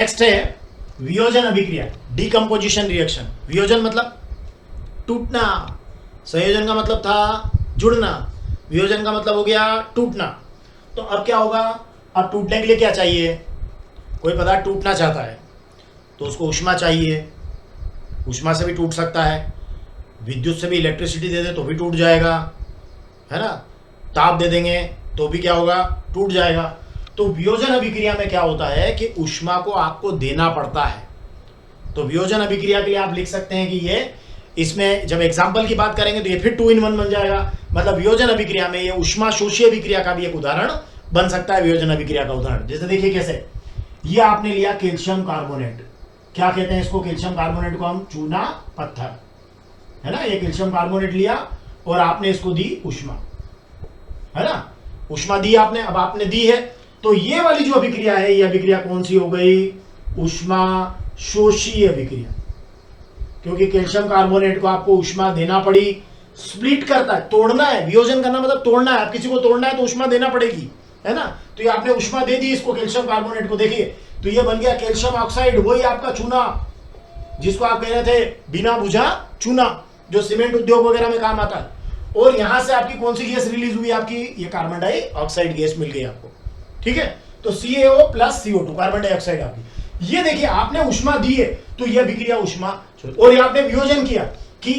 Next है वियोजन अभिक्रिया, decomposition reaction. वियोजन मतलब टूटना, संयोजन का मतलब था जुड़ना, वियोजन का मतलब हो गया टूटना। तो अब क्या होगा, अब टूटने के लिए क्या चाहिए, कोई पदार्थ टूटना चाहता है तो उसको ऊष्मा चाहिए, ऊष्मा से भी टूट सकता है, विद्युत से भी इलेक्ट्रिसिटी दे दे तो भी टूट जाएगा, है ना, ताप दे देंगे तो भी क्या होगा, टूट जाएगा। तो वियोजन अभिक्रिया में क्या होता है कि ऊष्मा को आपको देना पड़ता है। तो वियोजन अभिक्रिया के लिए आप लिख सकते हैं कि ये, इसमें जब एग्जाम्पल की बात करेंगे तो ये फिर 2 in 1 बन जाएगा। मतलब वियोजन अभिक्रिया में ये ऊष्मा शोषी अभिक्रिया का भी एक उदाहरण बन सकता है। वियोजन अभिक्रिया का उदाहरण जैसे देखिए कैसे, ये आपने लिया कैल्शियम कार्बोनेट, क्या कहते हैं इसको, कैल्शियम कार्बोनेट को हम चूना पत्थर, है ना, ये कैल्शियम कार्बोनेट लिया और आपने इसको दी ऊष्मा, है ना, ऊष्मा दी आपने, अब आपने दी है तो ये वाली जो अभिक्रिया है ये अभिक्रिया कौन सी हो गई, ऊष्मा शोषी अभिक्रिया, क्योंकि कैल्शियम कार्बोनेट को आपको ऊष्मा देना पड़ी, स्प्लिट करता है, तोड़ना है, वियोजन करना मतलब तोड़ना है, आप किसी को तोड़ना है तो ऊष्मा देना पड़ेगी, है ना। तो ये आपने ऊष्मा दे दी इसको कैल्शियम कार्बोनेट को, देखिए तो ये बन गया कैल्शियम ऑक्साइड, वही आपका चूना जिसको आप कह रहे थे बिना बुझा चूना, जो सीमेंट उद्योग वगैरह में काम आता है। और यहां से आपकी कौन सी गैस रिलीज हुई, आपकी ये कार्बन डाइऑक्साइड गैस मिल गई आपको, ठीक है। तो CaO plus CO2 carbon dioxide आपकी, ये देखिए आपने ऊष्मा दी है तो यह अभिक्रिया ऊष्मा, और ये आपने वियोजन किया कि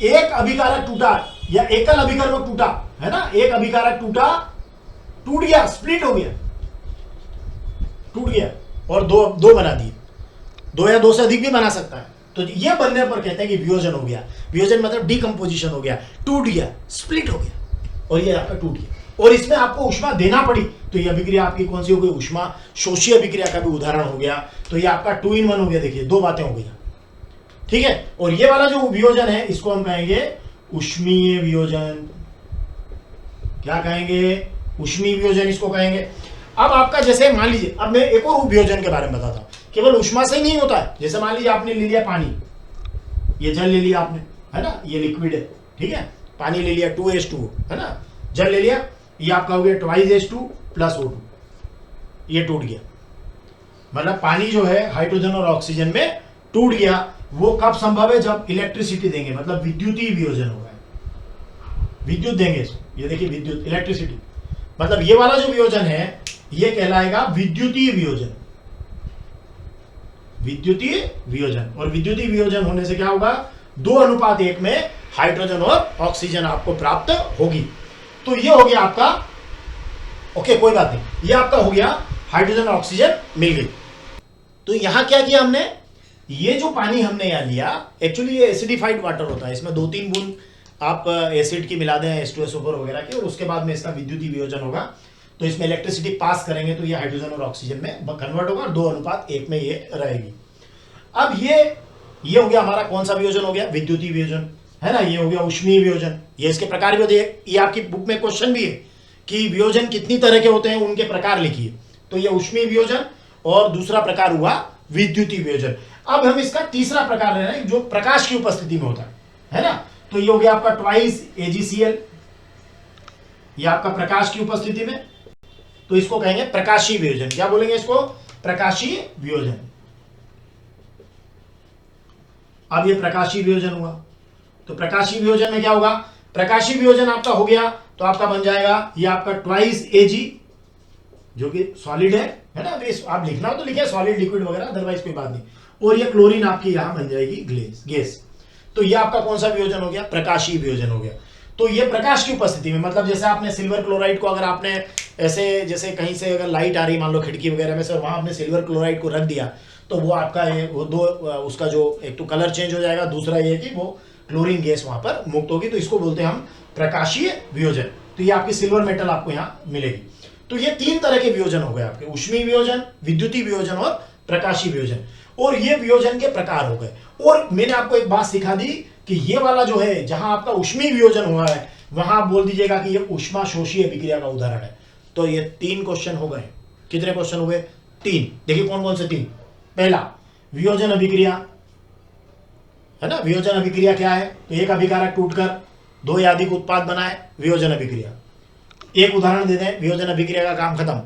एक अभिकारक टूटा या एकल अभिकर्मक टूटा, है ना, एक अभिकारक टूटा, टूट गया, स्प्लिट हो गया, टूट गया और दो बना दिए, 2 या 2 से अधिक भी बना सकता है। तो ये बनने पर कहते हैं कि वियोजन हो गया। वियोजन मतलब डीकम्पोजिशन हो गया, टूट गया, स्प्लिट हो गया और ये आपका टूट गया और इसमें आपको ऊष्मा देना पड़ी, तो ये अभिक्रिया आपकी कौन सी हो गई, ऊष्मा शोषी अभिक्रिया का भी उदाहरण हो गया। तो ये आपका 2 in 1 हो गया, देखिए 2 बातें हो गई, ठीक है। और ये वाला जो वियोजन है इसको हम कहेंगे ऊष्मीय वियोजन, क्या कहेंगे, ऊष्मीय वियोजन इसको कहेंगे। अब आपका जैसे मान लीजिए, अब मैं एक और वियोजन के बारे में बताता हूं, केवल ऊष्मा से ही नहीं होता है। जैसे मान लीजिए आपने ले लिया पानी, ये जल ले लिया आपने, है ना, ये लिक्विड है, ठीक है, पानी ले लिया 2H2, है ना, जल ले लिया, ये आपका हो गया 2H2 प्लस O2, ये टूट गया। मतलब पानी जो है हाइड्रोजन और ऑक्सीजन में टूट गया। वो कब संभव है, जब इलेक्ट्रिसिटी देंगे, मतलब विद्युतीय वियोजन होगा, विद्युत देंगे इसको, ये देखिए विद्युत, इलेक्ट्रिसिटी, मतलब ये वाला जो वियोजन है ये कहलाएगा विद्युतीय वियोजन, विद्युतीय वियोजन। और विद्युतीय वियोजन होने से क्या होगा, 2:1 में हाइड्रोजन और ऑक्सीजन आपको प्राप्त होगी। तो ये हो गया आपका, ओके कोई बात नहीं, ये आपका हो गया हाइड्रोजन और ऑक्सीजन मिल गई। तो यहां क्या किया हमने, ये जो पानी हमने यहां लिया, एक्चुअली ये एसिडिफाइड वाटर होता है, इसमें 2-3 बूंद आप एसिड की मिला दें, H2SO4 वगैरह की, और उसके बाद में इसका विद्युतीय वियोजन होगा। तो इसमें इलेक्ट्रिसिटी पास करेंगे तो ये हाइड्रोजन और ऑक्सीजन में कन्वर्ट होगा और 2:1 में ये रहेगी। अब ये हो गया हमारा कौन सा वियोजन हो गया, विद्युतीय वियोजन, है ना, ये हो गया ऊष्मीय वियोजन। ये इसके प्रकार भी होते हैं, ये आपकी बुक में क्वेश्चन भी है कि वियोजन कितनी तरह के होते हैं, उनके प्रकार लिखिए। तो ये ऊष्मीय वियोजन और दूसरा प्रकार हुआ विद्युतीय वियोजन। अब हम इसका तीसरा प्रकार ले रहे हैं जो प्रकाश की उपस्थिति में होता है ना। तो ये हो गया आपका 2 AgCl, ये आपका प्रकाश की उपस्थिति में, तो इसको कहेंगे प्रकाशीय वियोजन। क्या बोलेंगे इसको, प्रकाशीय वियोजन। अब ये प्रकाशीय वियोजन हुआ, तो प्रकाशीय वियोजन में क्या होगा, प्रकाशीय वियोजन आपका हो गया तो आपका बन जाएगा ये आपका 2 Ag, जो कि सॉलिड है ना, आप लिखना हो तो लिखे सॉलिड, लिक्विड वगैरह, अदरवाइज कोई बात नहीं। और ये क्लोरीन आपकी यहां बन जाएगी गैस। तो ये आपका कौन सा वियोजन हो गया, प्रकाशीय वियोजन हो गया। तो ये प्रकाश की उपस्थिति में, मतलब जैसे आपने सिल्वर क्लोराइड को अगर आपने ऐसे, जैसे कहीं से अगर लाइट आ रही मान लो खिड़की वगैरह में से, और वहां आपने सिल्वर क्लोराइड को रख दिया तो वो आपका वो दो, उसका जो एक तो कलर चेंज हो जाएगा, दूसरा ये कि वो क्लोरीन गैस वहां पर मुक्त होगी, तो इसको बोलते हैं हम प्रकाशीय वियोजन। तो ये आपकी सिल्वर मेटल आपको यहाँ मिलेगी। तो ये 3 तरह के वियोजन हो गए आपके, ऊष्मीय वियोजन, विद्युतीय वियोजन और प्रकाशीय वियोजन। और ये वियोजन के प्रकार हो गए। और मैंने आपको एक बात सिखा दी कि ये वाला जो है, जहां आपका ऊष्मीय वियोजन हुआ है, वहां आप बोल दीजिएगा कि ये ऊष्मा शोषी अभिक्रिया का उदाहरण है। तो ये 3 क्वेश्चन हो गए। कितने क्वेश्चन हुए, 3। देखिए कौन कौन से 3। पहला वियोजन अभिक्रिया, है ना, वियोजन अभिक्रिया क्या है, तो एक अभिकारक टूटकर 2 या अधिक उत्पाद बनाए, वियोजन अभिक्रिया। एक उदाहरण दे दें, वियोजन अभिक्रिया का काम खत्म।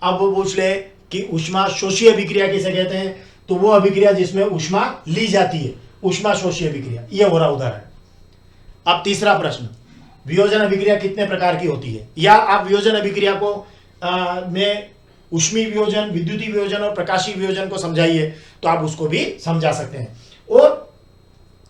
अब वो पूछ ले कि ऊष्मा शोषी अभिक्रिया किसे कहते हैं, तो वो अभिक्रिया जिसमें ऊष्मा ली जाती है, ऊष्मा शोषी अभिक्रिया, ये हो रहा उदाहरण। अब तीसरा प्रश्न, वियोजन अभिक्रिया कितने प्रकार की होती है, या आप वियोजन अभिक्रिया को में ऊष्मीय वियोजन, विद्युतीय वियोजन और प्रकाशीय वियोजन को समझाइए, तो आप उसको भी समझा सकते हैं। और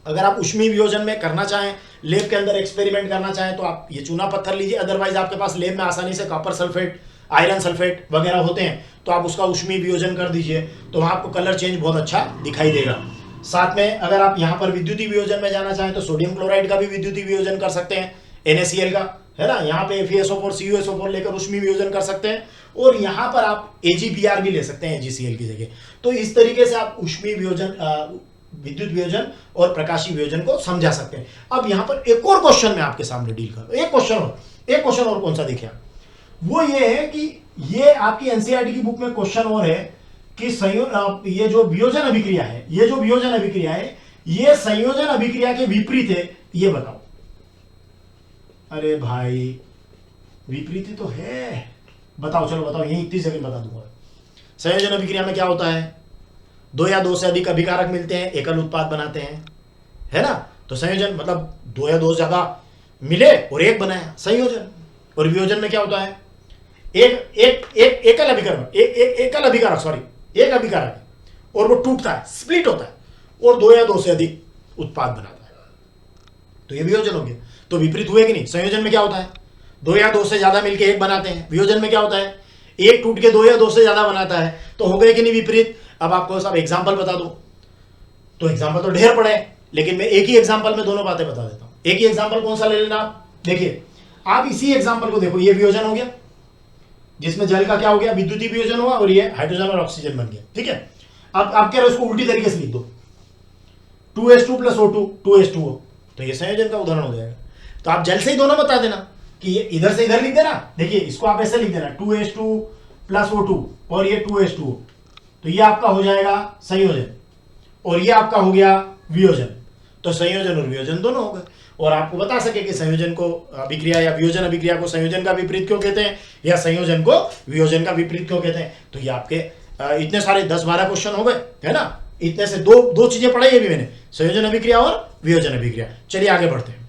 अगर आप ऊष्मीय वियोजन में करना चाहें, लैब के अंदर एक्सपेरिमेंट करना चाहें, तो आप ये चूना पत्थर लीजिए, अदरवाइज आपके पास लैब में आसानी से कॉपर सल्फेट, आयरन सल्फेट वगैरह होते हैं, तो आप उसका ऊष्मीय वियोजन कर दीजिए, तो वहाँ आपको कलर चेंज बहुत अच्छा दिखाई देगा। साथ में अगर आप यहाँ पर विद्युतीय वियोजन में जाना चाहें, तो सोडियम क्लोराइड का भी विद्युतीय वियोजन कर सकते हैं, NaCl का, है ना, यहाँ पे FeSO4 CuSO4 लेकर ऊष्मीय वियोजन कर सकते हैं, और यहाँ पर आप AgBr भी ले सकते हैं AgCl की जगह। तो इस तरीके से आप ऊष्मीय वियोजन, विद्युत वियोजन और प्रकाशीय वियोजन को समझा सकते हैं। अब यहाँ पर एक और क्वेश्चन मैं आपके सामने डील कर, एक क्वेश्चन और कौन सा देखिए, वो ये है कि ये आपकी NCERT की बुक में क्वेश्चन और है कि ये जो वियोजन अभिक्रिया है, ये संयोजन अभिक्रिया के विपरीत है, ये बताओ। अरे भाई विपरीत ही तो है, बताओ, चलो बताओ, यही इतनी सेकंड बता दूंगा। संयोजन अभिक्रिया में क्या होता है, दो या दो से अधिक अभिकारक मिलते हैं, एकल उत्पाद बनाते हैं, है ना। तो संयोजन मतलब दो या दो से ज्यादा मिले और एक बनाया, संयोजन। और वियोजन में क्या होता है, एक अभिकारक है और वो टूटता है, स्प्लिट होता है, और दो या दो से अधिक उत्पाद बनाता है, तो ये वियोजन हो गया। तो विपरीत हुए कि नहीं, संयोजन में क्या होता है, दो या दो से ज्यादा मिलके एक बनाते हैं, वियोजन में क्या होता है, एक टूट के दो या दो से ज्यादा बनाता है, तो हो गए कि नहीं विपरीत। अब आपको सब एग्जाम्पल बता दो, तो एग्जाम्पल तो ढेर पड़े हैं, लेकिन मैं एक ही एग्जाम्पल में दोनों बातें बता देता हूं। एक ही एग्जाम्पल कौन सा ले लेना आप, देखिए आप इसी एग्जाम्पल को देखो, ये वियोजन हो गया, जिसमें जल का क्या हो गया, विद्युतीय वियोजन हुआ, और ये हाइड्रोजन और ऑक्सीजन बन गया, ठीक है। अब आप कह रहे हो इसको उल्टी तरीके से लिख दो, 2H2 + O2 2H2O, तो ये संयोजन का उदाहरण हो जाएगा। तो आप जल से ही दोनों बता देना कि ये इधर से इधर लिख देना, देखिए इसको आप ऐसे लिख देना 2H2 + O2 और ये 2H2O, तो ये आपका हो जाएगा संयोजन, और ये आपका हो गया वियोजन। तो संयोजन और वियोजन दोनों हो गए। और आपको बता सके कि संयोजन को अभिक्रिया या वियोजन अभिक्रिया को संयोजन का विपरीत क्यों कहते हैं, या संयोजन को वियोजन का विपरीत क्यों कहते हैं। तो ये आपके इतने सारे 10-12 क्वेश्चन हो गए, है ना। इतने से दो चीजें पढ़ाई अभी मैंने, संयोजन अभिक्रिया और वियोजन अभिक्रिया। चलिए आगे बढ़ते हैं।